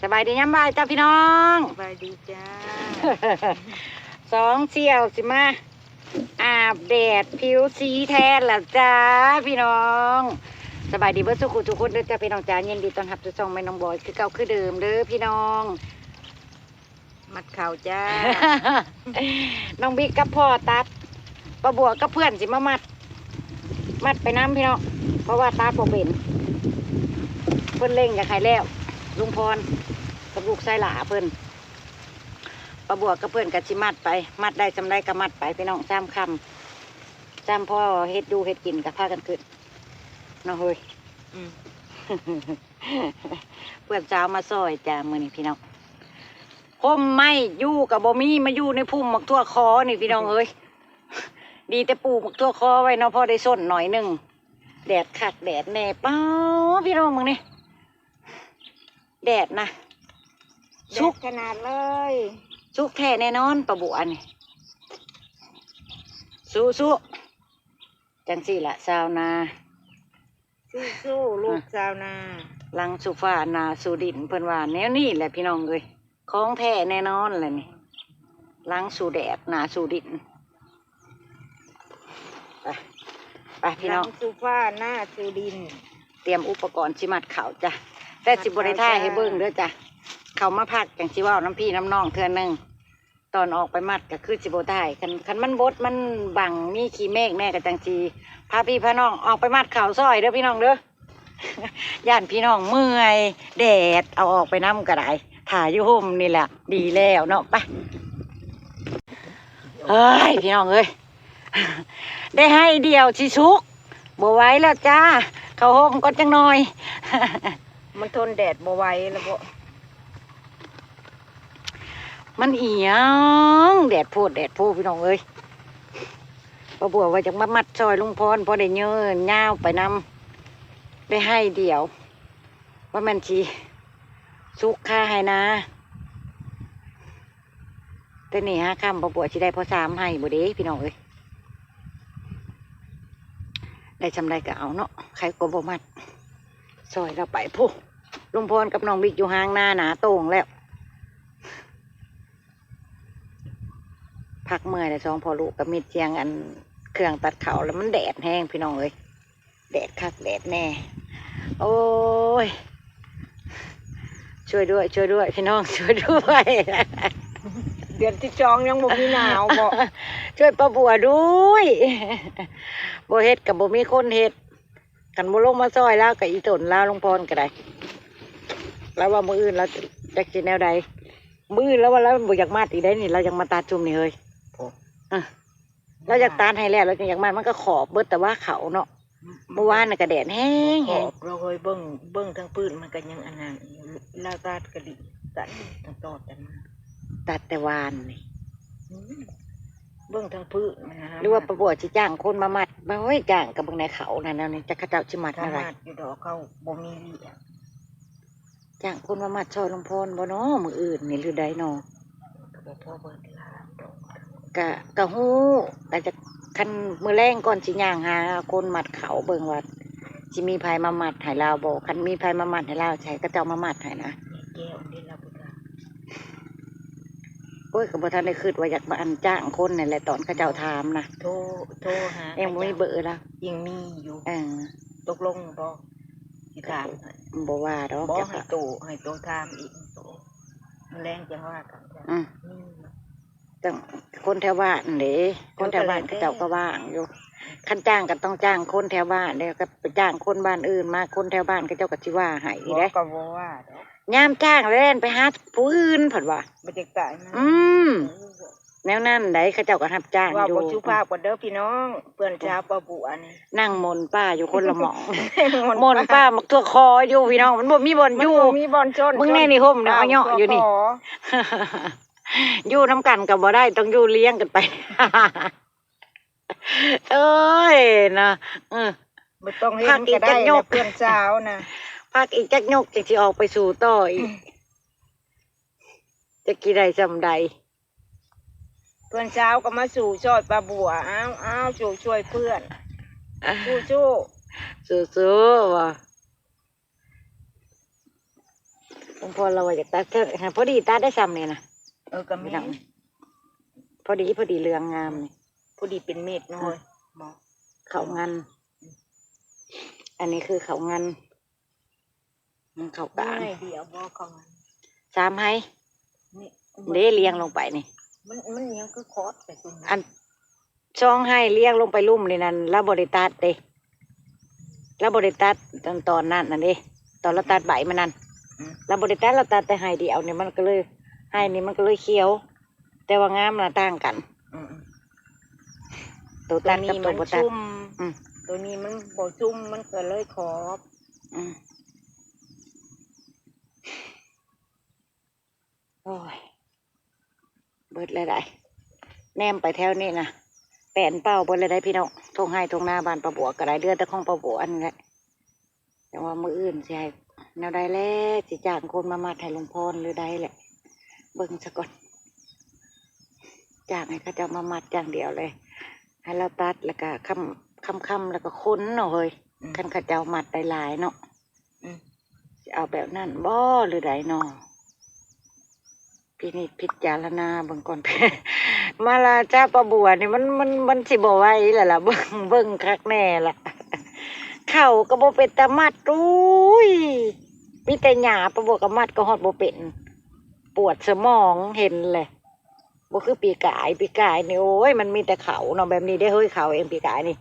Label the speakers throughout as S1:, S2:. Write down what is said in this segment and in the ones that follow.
S1: สบายดีย้ำบ่ายจ้าพี่น้อง
S2: สบายดีจ้า
S1: สองเสี่ยวสิมาอาบแดดผิวสีแทนล่ะจ้าพี่น้องสบายดีเบิร์สุขุทุกคนเด้อจ้าพี่น้องจ้าเย็นดีตอนหับจะส่งแม่น้องบอยคือเก่าคือเดิมเด้อพี่น้อง
S2: มัดข่าวจ้า
S1: น้องบิ๊กกับพ่อตัดป้าบัวกับเพื่อนสิมามัดไปน้ำพี่น้องเพราะว่าตาโปเป็นเพื่อนเล่งอยากให้แล้วลุงพรกับลูกไส้หลาเพื่อนป้าบัวกับเพื่อนกับชิมัดไปมัดได้จำได้ก็มัดไปพี่น้องจ้ำคำจ้ำพ่อเฮ็ดดูเฮ็ดกินกับพากันขึ้นน้องเฮ้ย เพื่อนสาวมาซอยจ้ามือนี่พี่น้องคมไม่ยู่กับบ่มีมาอยู่ในพุ่มหมักทั่วคอนี่พี่น้องเอ้ยดีแต่ปลูกหมักทั่วคอไว้เนาะพอได้ส้นหน่อยหนึ่งแดดขัดแดดแน่เป้าพี่น้องมึงนี่แดดนะ
S2: ชุกขนาดเลย
S1: ชุกแท้แน่นอนประบุอันนี่สู้จังสี่ละชาวนา
S2: สู้ลูกชาวนา
S1: ลังสุฟ้านาสุดินเพิ่นว่าแนวนี้แหละพี่น้องเลยของแท้แน่นอนแหละนี่ลังสู่แดดนาสู่ดินไปพี่น้อง
S2: สุฟ้าหน้าสุดิน
S1: เตรียมอุปกรณ์ชิมัดเขาจ้ะแต่สิบริท่ายให้เบิ้งเด้อจ้ะเขามาพักอย่างชิว่าน้ำพี่น้ำน้องเทื่อนึงตอนออกไปมัดก็คือสิบริท่ายคันมันบดมันบังมีขี้เมฆแน่กับจังจีพาพี่พาน้องออกไปมัดเขาซอยเด้อพี่น้องเด้อย่านพี่น้องเมื่อยแดดเอาออกไปน้ำกระไดถ่ายอยู่ห่มนี่แหละดีแล้วเนาะไปเฮ้ยพี่น้องเอ้ยได้ให้เดี่ยวชิชุกบ่ไหว้แล้วจ้าเขาห่มก็จังหน่อย
S2: มันทนแดดบ่ไหวแล้วบ่
S1: มันเอียงแดดโพดพี่น้องเอ้ยป้าบัวว่าจะมามัดซอยลุงพรพอได้เงินย่าวไปนำได้ให้เดี่ยวว่ามันชีสุกค่าให้นะแต่นี่ฮะคำป้าบัวชีได้พอ3ให้บ่เด้พี่น้องเอ้ยได้จำได้ก็เอาเนาะใครก็บ่มัดซอยเราไปพูลุงพรกับน้องบิ๊กอยู่ห่างหน้าหนาโต่งแล้วพักเมื่อยแต่สองพอลูกกับมีดเจียงอันเครื่องตัดเขาแล้วมันแดดแห้งพี่น้องเอ้ยแดดคักแดดแน่โอ้ยช่วยด้วยพี่น้องช่วยด้วย
S2: เดือนที่จองยังบ่มีหนาวบ่
S1: ช่วยป้าบัวด้วยบ่เฮ็ดกับบ่มีคนเฮ็ดกันบ่ลงมาซอยแล้วกับอีตนแล้วลุงพรก็ได้แล้วว่ามื้ออื่นเราจะกินแนวใดมื้ออื่นแล้วว่าแล้วบ่อยากมาอีกได้นี่เราอยากมาตัดจุ่มนี่เฮ้ยเราอยากตัดให้แล้วเราอยากมามันก็ขอบเบิดแต่ว่าเขาเนาะเมื่อวานน่ะก็แดดแห้ง
S2: เราเคยเบิ่งทั้งปืนมันก็ยังอันนั้นลาวตัดกะดิตัดทั้งตอดกันมา
S1: ตัดแต่วานนี่
S2: เบิ่งทั้งพื้นมันนะ
S1: หรือว่าประบวสิจ้างคนมามัดมาเฮ้ยจ้างกับเบิ่งในเขานั่นนี่จะเขาเจ้าสิมัดอะไร
S2: อยู่ดอกเขาบ่มี
S1: จ้างคนมามัดซอยลุงพรบ่เนาะมื้ออื่นนี่หรือใดเนาะ
S2: ก็บ่พอเบิ่งลาดอก
S1: กะฮู้แต่จะคันมื้อแรงก่อนสิย่างหาคนมัดเขาเบิ่งว่าสิมีไผมามัดให้เราบ่คันมีไผมามัดให้เราใช้ก็เจ้ามามัดให้นะ
S2: แก้วนี่ล่ะพุ่น
S1: โอ้ยก็บ่ทันได้คิดว่าอยากมาอันจ้างคนนี่แหละตอนเขาเจ้าถามนะ
S2: โทรหา
S1: ยังบ่มีเบอร์แล้ว
S2: ยังมีอยู่ตกลงบ่สิถาม
S1: บ่ว่าดอก
S2: บ่ให้โตถามอีกโตมันแรงจังว่ากัน
S1: จังคนแถวบ้านเด้คนแถวบ้านเขาเจ้าก็ว่างอยู่คันจ้างก็ต้องจ้างคนแถวบ้านเด้ก็ไปจ้างคนบ้านอื่นมาคนแถวบ้านเขาเจ้าก็สิว่าให้อีเด้
S2: ก็บ่ว่าดอก
S1: ยามจ้างเล่นไปหาผู้อื่นผัดว่า
S2: บ่จักตายนะ
S1: แนวนั้นได้เขาเจ้าก็รับจ้างอยู่
S2: ว่าบ่สุภาพกว่าเด้อพี่น้องเพื่อนชาวป้าบัวนี่
S1: นั่งมนป้าอยู่คนละหม่องมนป้ามักตัวคออยู่พี่น้องมันบ่มีบ่อนอยู่
S2: มีบ่อนจน
S1: มึงแน่นี่ห่มเนาะเหาะอยู่นี่อยู่น้ำกันก็บ่ได้ต้องอยู่เลี้ยงกันไปเอ้ยนะ
S2: บ่ต้องเฮ็ดก็ได้เพื่อนสาวนะ
S1: พักอีกจักยกจังสิออกไปสู่ต่ออีกจะกี่ใดจำใด
S2: เพื่อนเช้าก็มาสู่ช่วยป้าบัวอ้าวช่วยเพื่อนสู้
S1: ว่ะ ลุงพลเราว่าอยากตัดเท่าพอดีตัดได้ซ้ำเนี่ยนะ
S2: ก็
S1: พี่
S2: แม่
S1: น้องพอดีเรืองงามนี่
S2: พอดีเป็นเม็ดน้อยบอก
S1: เขางัน อันนี้คือเขางันเขากลาง
S2: ง่ายเดียวบอกเขามัน
S1: สามให้
S2: นี่
S1: เด้เลี้ยงลงไปนี่
S2: มันยังคือคอร์สแต่ตรงนี้
S1: อันช่องให้เลี้ยงลงไปลุ่มนี่นั่นแล้วบริตัดเด้แล้วบริตัดตอนนั้นนั่นเด้ตอนเราตัดใบมันนั่นแล้วบริตัดเราตัดแต่ให้เดียวเนี่ยมันก็เลยให้นี่มันก็เลยเขียว แต่ว่างามน่ะต่างกัน
S2: อืม
S1: ตัว
S2: ตั
S1: ตั
S2: ว
S1: ดกับ
S2: นี้
S1: ตั
S2: มั
S1: วน บตัด
S2: ชุ่ม
S1: อืม
S2: ตัวนี้มันบ่ชุ่มมันก็เลยขอบ
S1: อืมโอ้ยเบิดเลยได้แนมไปแถวนี้นะแปนเป้าเบิดเลยได้พี่น้องทงให้ทงหน้าบานประบัวก็ได้เดือนแต่ของประบัวอันนี้แหละแต่ว่ามืออื่นสิให้แนวใดแล้วสิจ้างคนมามัดให้หลวงพรหรือใดแหละเบิ่งซะก่อนจ้างให้เขาเจ้ามามัดอย่างเดียวเลย ให้เราตัดแล้วก็ค่ำแล้วก็ค้นเนาะเฮ้ยคันเขาเจ้ามัดได้หลายเนาะ สิเอาแบบนั้นบ่หรือใดเนาะพี่นี่พิจารณาเบิ่งก่อน มาลาจ้าประบัวนี่มันสิบ่ไหวแล้วล่ะ เบิ่งคักแน่ล่ะ เข่าก็บ่เป็นตะมัดอุ้ยมีแต่หญ้าประบัวก็มัดก็ฮอดบ่เป็น ปวดสมองเห็นเลยบ่คือปีกายนี่โอ้ยมันมีแต่เขาเนาะแบบนี้ได้เฮ้ยเขาเองปีกายนี่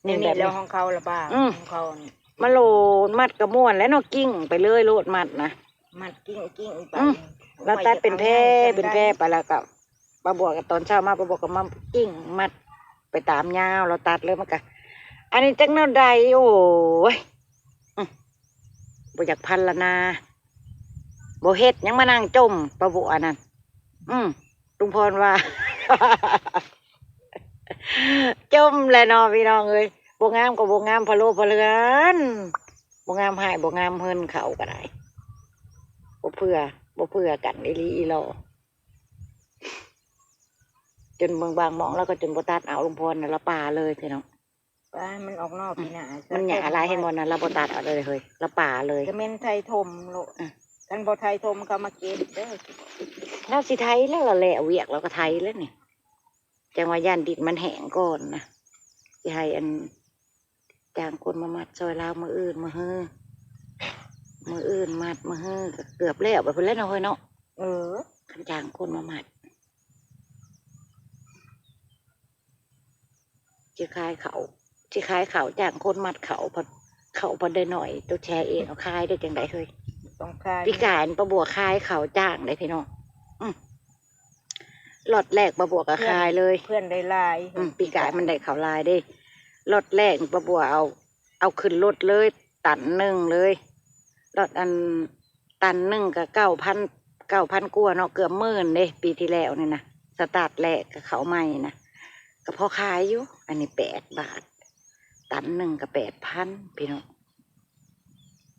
S2: นี่
S1: แบบ
S2: แล้
S1: นี้
S2: วของเขาละบ้า
S1: อืม
S2: ของเขานี่
S1: มาโลดมัดกระม่วนแล้วเนาะกิ้งไปเลยโลดมัดนะ
S2: มัดกิ้งไป
S1: อืม เราตัดเป็นแพร่ไปแล้วก็ปลาบวกกับตอนเช้ามาปลาบวกกับมากิ้งมัดไปตามยาวเราตัดเลยมันก็อันนี้จังแนวใดโอ้ยบ่อยากพันละนาบ่เฮ็ดยังมานั่งจมปลาบวกนั่นลุงพรว่า จมเลยเนาะพี่น้องเอ้ยบ่งามก็บ่งามพะโลพะเลือนบ่งามหายบ่งามเฮินเขาก็ได้บ่เพื่อกันอีหลีอีหลอจนเมืองบางหมองแล้วก็จนบ่ตัดเอาลุงพรน่ะละป่าเลยพี่น้อง
S2: ว่ามันออกนอกพี่น่ะ
S1: มันหยาหลายให้หมดน่ะละบ่ตัดเอาเลยเฮ้ยละป่าเลย
S2: จะเม่นไทยทมโลดกันบ่ไทยทมเขามาเก็บเด้อ
S1: เราสิไทยแล้วเราแหละเวียกเราก็ไทยแล้วนี่จังว่าย่านดินมันแห้งก่อนนะสิให้อันจ้างคนมามัดซอยลาวมื้ออื่นมื้อมัดมื้อก็เกือบแล้วไปเพิ่นแล้วเนาะเฮ้ยเนาะ คันจ้างคนมามัดสิขายเขาจ้างคนมัดเขาพอได้หน่อยตัวแชร์เองเอาขายได้จังไดเฮ้ย
S2: ต้องคาย
S1: พี่การประบัวขายเขาจ้างได้พี่น้องล็อตแรกประบัวก็ขายเลย
S2: เพื่อนได้ลาย
S1: ปีกายมันได้เขาลายได้รถแรกประบัวเอาขึ้นรถเลย ตันหนึ่งเลยรถอันตันหนึ่งกับ9,000กว่าเนาะเกือบ10,000เด้ปีที่แล้วนี่นะสตาร์ทแรกกับเขาใหม่นะก็พอขายอยู่อันนี้8 บาท ตันหนึ่งกับ8,000พี่น้อง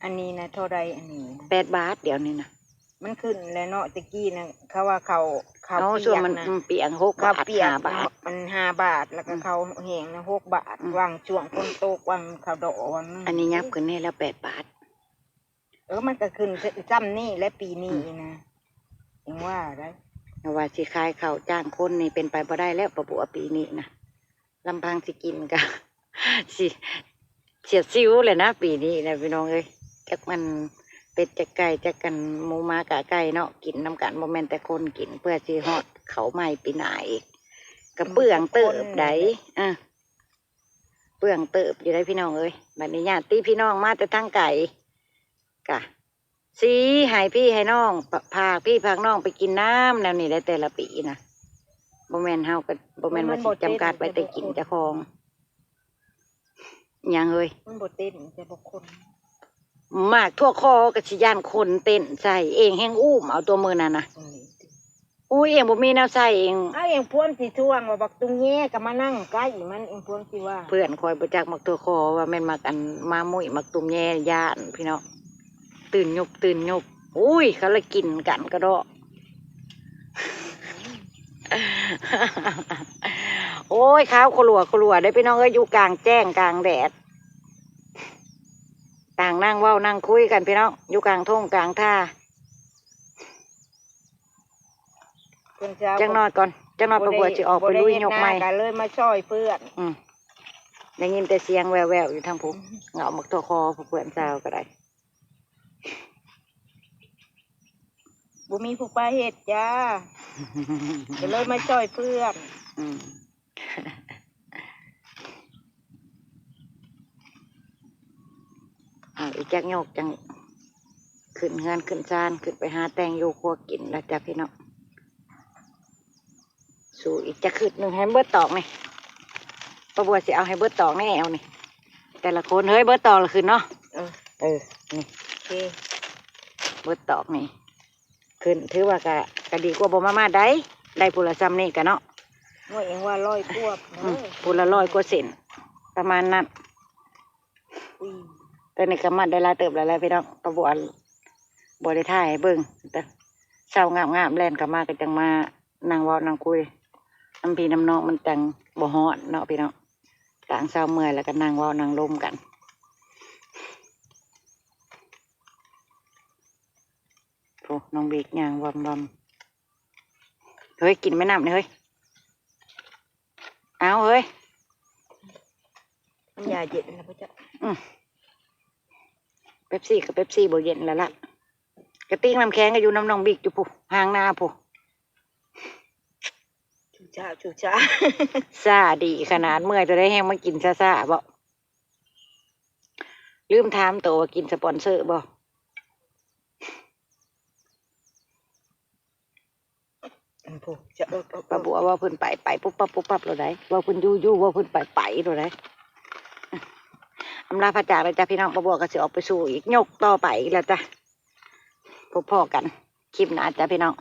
S2: อันนี้นะเท่าไรอันนี้
S1: 8 บาทเดี๋ยวนี้นะ
S2: มันขึ้นแล้วเนาะตะกี้นะเขาว่าเขา
S1: เอา
S2: เปี
S1: ส่วน
S2: ยก
S1: มัน
S2: นะ
S1: เปียง6
S2: เขา
S1: บาท
S2: เปียก
S1: 5 บาท
S2: มัน5 บาทแล้วก็เขาแห้งนะ6 บาทวางช่วงคนโตกวางเขาดอกวาง
S1: อันนี้ยับขึ้นนี่แล้ว8 บาท
S2: มันก็ขึ้นซ้ำนี่และปีนี้นะยังว่าได้
S1: ว่าสิขายเขาวจ้างคนนี่เป็นไปบ่ได้แล้วประบัวปีนี้นะลำพังสิกินก็ สิเสียดซิวเลยนะปีนี้นะพี่น้องเอ้ยจักมันเป็ดจักไก่จักกันหมูหมากะไก่เนาะกินน้ำกันโมเมนแต่คนกินเพื่อสิฮอดเขาใหม่ปีหน้าอีกกระเปื่องเติบได้เปื่องเติบอยู่ได้พี่น้องเอ้ยบัดนี้ญาติพี่น้องมาแต่ทางไก่กะสีให้พี่ให้น้องพาพี่พาน้องไปกินน้ำแนวนี้ได้แต่ละปีนะบ่แม่นเฮาก็บ่แม่นว่าสิจำกัดไปแต่กินเจ้าของหยังเอ้ย
S2: มันบ่เต้นแต่บ่คน
S1: มากทั่วคอกับชิยานคนเต้นใส่เองแห้งอุ้มเอาตัวมือน่ะนะอุ้ยเองบ่มีแนวใส่เอง
S2: เองพวนสิช่วงว่าบักตุงแย่ก็มานั่งใกล้มันเองพวนสิว่า
S1: เพื่อนคอยประจักมักทั่วคอว่าแม่นมักอันมามุ้ยมักตุ่มแย่ย่านพี่น้องตื่นยุบอุ้ยเขาเลยกินกันก็ดอก โอ้ยข้าวขลัวได้พี่น้องเอ้ยอยู่กลางแจ้งกลางแดดต่างนั่งเว้านั่งคุยกันพี่น้องอยู่กลางทุ่งกลางท่า
S2: คนเช้า
S1: จังน้อยก่อนจังน้อยประบัวสิออกไปลุยยกไม้
S2: บ่ด้เฮ็ดนากันเลยมาช่วยเพื่อน
S1: ได้ยินแต่เสียงแววๆอยู่ทางผมเหงาหมกตัวคอผู้เพื่อนสาวก็ได้
S2: บ่มีผู้ป้าเฮ็ดจ้าก็เลยมาช่วยเพื่อน
S1: อืม อีกจักโยกจังขึ้นเฮือนขึ้นซานขึ้นไปหาแตงโยครัวกินแล้วจ้ะพี่น้องสู่อีกจะขึ้นหนึ่งให้เบิดตอกนี่ป้าบัวสิเอาให้เบิดตอกแน่เอานี่แต่ละคนเฮ้ยเบิดตอกละขึ้นเนาะนี่
S2: โอเค
S1: เบิดตอกนี่ขึ้นถือว่ากะดีกว่าบ่มาได้ปุระซ้ำนี่กันเนาะ
S2: ว่าเองว่าร้อยพวก
S1: ปุระ100 กว่าเซนประมาณนั้น
S2: อุ้ย
S1: แต่นี่ก็มัดได้หลายเติบแล้วพี่น้องป้าบัวบ่ได้ถ่ายให้เบิ่งแต่เศร้างามแล่นกลับมาก็จังมานั่งเว้านั่งคุยน้ำพี่น้ำน้องมันจังบ่ฮ้อนเนาะพี่น้องต่างเศร้าเมื่อยแล้วก็นั่งเว้านั่งลมกันโอ้น้องบิ๊กย่างวำเฮ้ยกินไม่น้ำเลยเฮ้ยเอาเฮ้ย
S2: มันยาเย็นนะพ่อจ๊ะ
S1: เป๊ปซี่กับเป๊ปซี่บ่เย็นแล้วล่ะกระติ้งน้ำแข็งก็อยู่น้ำน้องบิ๊กอยู่ผู้ห่างหน้าผู้
S2: ชูชา
S1: ซาดีขนาดเมื่อยจะได้แห้งมากินซ่าบ่ลืมถามตัวว่ากินสปอนเซอร์บ่
S2: พวกจะ
S1: ป้าบัวว่าเพิ่นไปปุ๊บปั๊บเราได้ว่าเพิ่นยู่ว่าเพิ่นไปเราได้อำลาพระจากเลยจ้ะพี่น้องป้าบัวก็สิออกไปสู่อีกยกต่อไปอีกแล้วจ้ะพบพ่อกันคลิปหน้าจ้ะพี่น้อง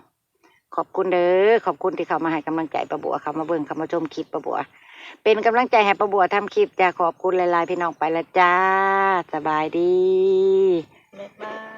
S1: ขอบคุณเด้อขอบคุณที่เข้ามาให้กำลังใจป้าบัวเข้ามาเบิ่งเข้ามาชมคลิปป้าบัวเป็นกำลังใจให้ป้าบัวทำคลิปจ้ะขอบคุณหลายๆพี่น้องไปแล้วจ้าสบายดี
S2: แม่บ้าน